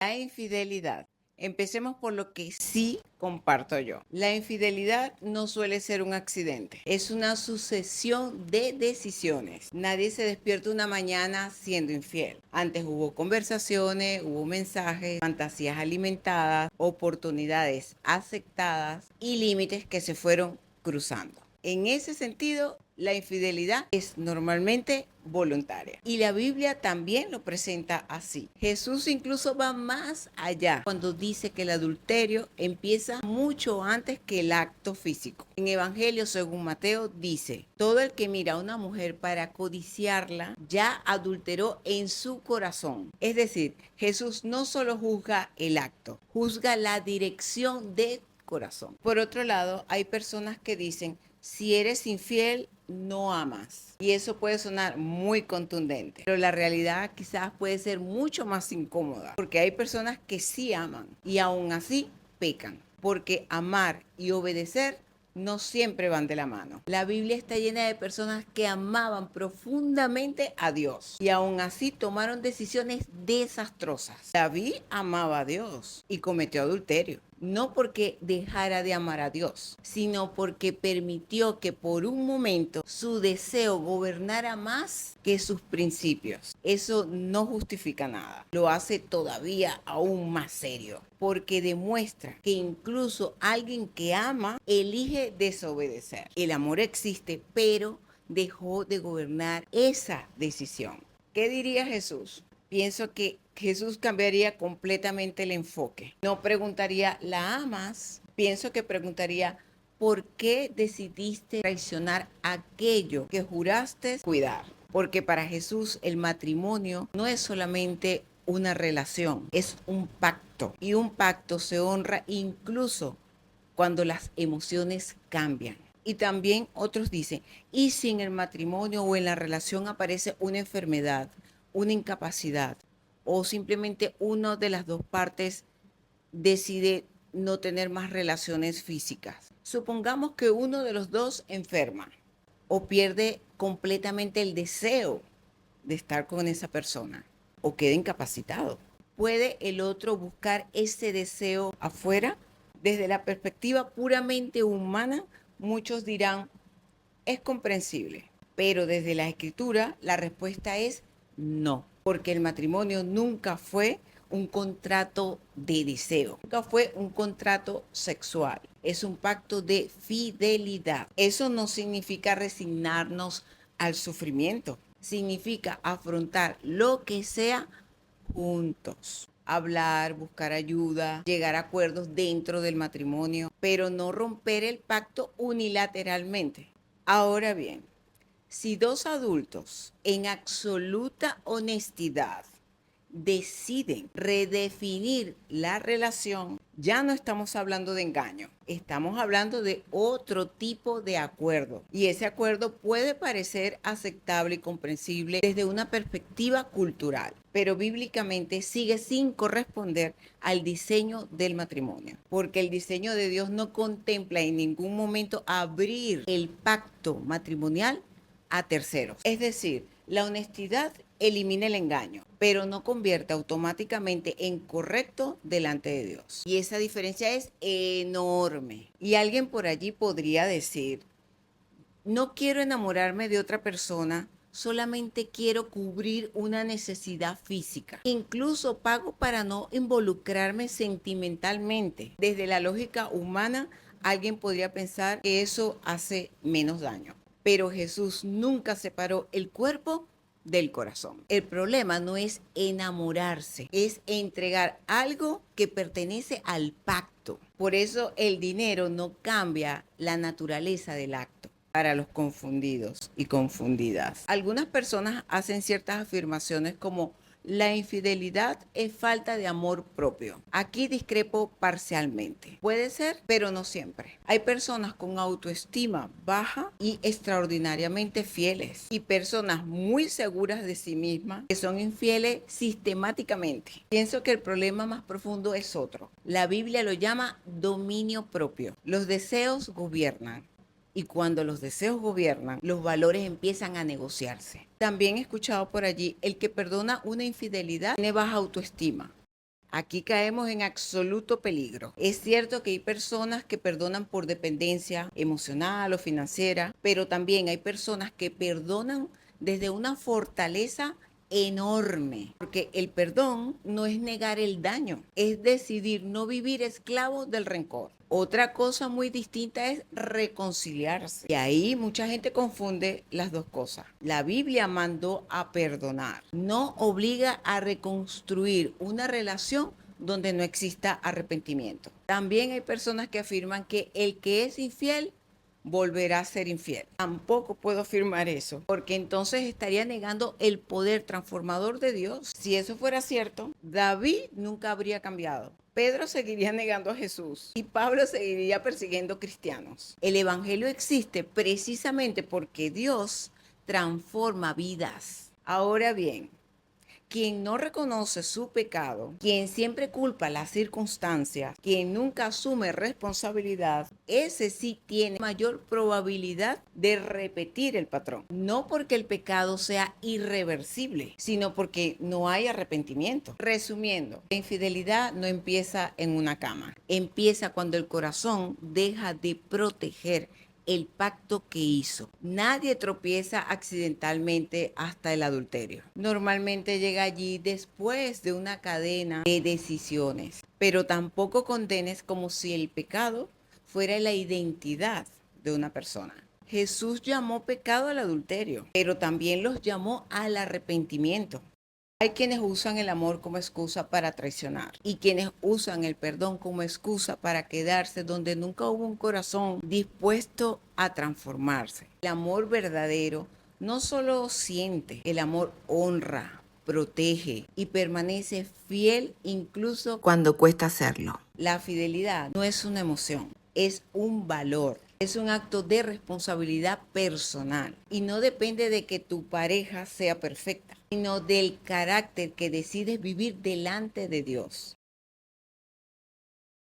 La infidelidad. Empecemos por lo que sí comparto yo. La infidelidad no suele ser un accidente, es una sucesión de decisiones. Nadie se despierta una mañana siendo infiel. Antes hubo conversaciones, hubo mensajes, fantasías alimentadas, oportunidades aceptadas y límites que se fueron cruzando. En ese sentido, la infidelidad es normalmente voluntaria. Y la Biblia también lo presenta así. Jesús incluso va más allá cuando dice que el adulterio empieza mucho antes que el acto físico. En Evangelio, según Mateo, dice, todo el que mira a una mujer para codiciarla ya adulteró en su corazón. Es decir, Jesús no solo juzga el acto, juzga la dirección de corazón. Por otro lado, hay personas que dicen, si eres infiel, no amas. Y eso puede sonar muy contundente, pero la realidad quizás puede ser mucho más incómoda, porque hay personas que sí aman y aún así pecan, porque amar y obedecer no siempre van de la mano. La Biblia está llena de personas que amaban profundamente a Dios y aún así tomaron decisiones desastrosas. David amaba a Dios y cometió adulterio. No porque dejara de amar a Dios, sino porque permitió que por un momento su deseo gobernara más que sus principios. Eso no justifica nada, lo hace todavía aún más serio, porque demuestra que incluso alguien que ama elige desobedecer. El amor existe, pero dejó de gobernar esa decisión. ¿Qué diría Jesús? Pienso que Jesús cambiaría completamente el enfoque. No preguntaría, ¿la amas? Pienso que preguntaría, ¿por qué decidiste traicionar aquello que juraste cuidar? Porque para Jesús el matrimonio no es solamente una relación, es un pacto. Y un pacto se honra incluso cuando las emociones cambian. Y también otros dicen, ¿y si en el matrimonio o en la relación aparece una enfermedad, una incapacidad, o simplemente una de las dos partes decide no tener más relaciones físicas? Supongamos que uno de los dos enferma o pierde completamente el deseo de estar con esa persona o queda incapacitado. ¿Puede el otro buscar ese deseo afuera? Desde la perspectiva puramente humana, muchos dirán, es comprensible, pero desde la escritura la respuesta es no, porque el matrimonio nunca fue un contrato de deseo, nunca fue un contrato sexual, es un pacto de fidelidad. Eso no significa resignarnos al sufrimiento, significa afrontar lo que sea juntos. Hablar, buscar ayuda, llegar a acuerdos dentro del matrimonio, pero no romper el pacto unilateralmente. Ahora bien, si dos adultos en absoluta honestidad deciden redefinir la relación, ya no estamos hablando de engaño, estamos hablando de otro tipo de acuerdo. Y ese acuerdo puede parecer aceptable y comprensible desde una perspectiva cultural, pero bíblicamente sigue sin corresponder al diseño del matrimonio, porque el diseño de Dios no contempla en ningún momento abrir el pacto matrimonial a terceros. Es decir, la honestidad elimina el engaño, pero no convierte automáticamente en correcto delante de Dios. Y esa diferencia es enorme. Y alguien por allí podría decir, no quiero enamorarme de otra persona, solamente quiero cubrir una necesidad física. Incluso pago para no involucrarme sentimentalmente. Desde la lógica humana, alguien podría pensar que eso hace menos daño. Pero Jesús nunca separó el cuerpo del corazón. El problema no es enamorarse, es entregar algo que pertenece al pacto. Por eso el dinero no cambia la naturaleza del acto. Para los confundidos y confundidas, algunas personas hacen ciertas afirmaciones como la infidelidad es falta de amor propio. Aquí discrepo parcialmente. Puede ser, pero no siempre. Hay personas con autoestima baja y extraordinariamente fieles. Y personas muy seguras de sí mismas que son infieles sistemáticamente. Pienso que el problema más profundo es otro. La Biblia lo llama dominio propio. Los deseos gobiernan. Y cuando los deseos gobiernan, los valores empiezan a negociarse. También he escuchado por allí, el que perdona una infidelidad tiene baja autoestima. Aquí caemos en absoluto peligro. Es cierto que hay personas que perdonan por dependencia emocional o financiera, pero también hay personas que perdonan desde una fortaleza enorme, porque el perdón no es negar el daño, es decidir no vivir esclavo del rencor. Otra cosa muy distinta es reconciliarse. Y ahí mucha gente confunde las dos cosas. La Biblia mandó a perdonar, no obliga a reconstruir una relación donde no exista arrepentimiento. También hay personas que afirman que el que es infiel volverá a ser infiel. Tampoco puedo afirmar eso, porque entonces estaría negando el poder transformador de Dios. Si eso fuera cierto, David nunca habría cambiado. Pedro seguiría negando a Jesús y Pablo seguiría persiguiendo cristianos. El Evangelio existe precisamente porque Dios transforma vidas. Ahora bien, quien no reconoce su pecado, quien siempre culpa las circunstancias, quien nunca asume responsabilidad, ese sí tiene mayor probabilidad de repetir el patrón. No porque el pecado sea irreversible, sino porque no hay arrepentimiento. Resumiendo, la infidelidad no empieza en una cama, empieza cuando el corazón deja de proteger el pacto que hizo. Nadie tropieza accidentalmente hasta el adulterio. Normalmente llega allí después de una cadena de decisiones, pero tampoco condenes como si el pecado fuera la identidad de una persona. Jesús llamó pecado al adulterio, pero también los llamó al arrepentimiento. Hay quienes usan el amor como excusa para traicionar y quienes usan el perdón como excusa para quedarse donde nunca hubo un corazón dispuesto a transformarse. El amor verdadero no solo siente, el amor honra, protege y permanece fiel incluso cuando cuesta hacerlo. La fidelidad no es una emoción, es un valor. Es un acto de responsabilidad personal y no depende de que tu pareja sea perfecta, sino del carácter que decides vivir delante de Dios.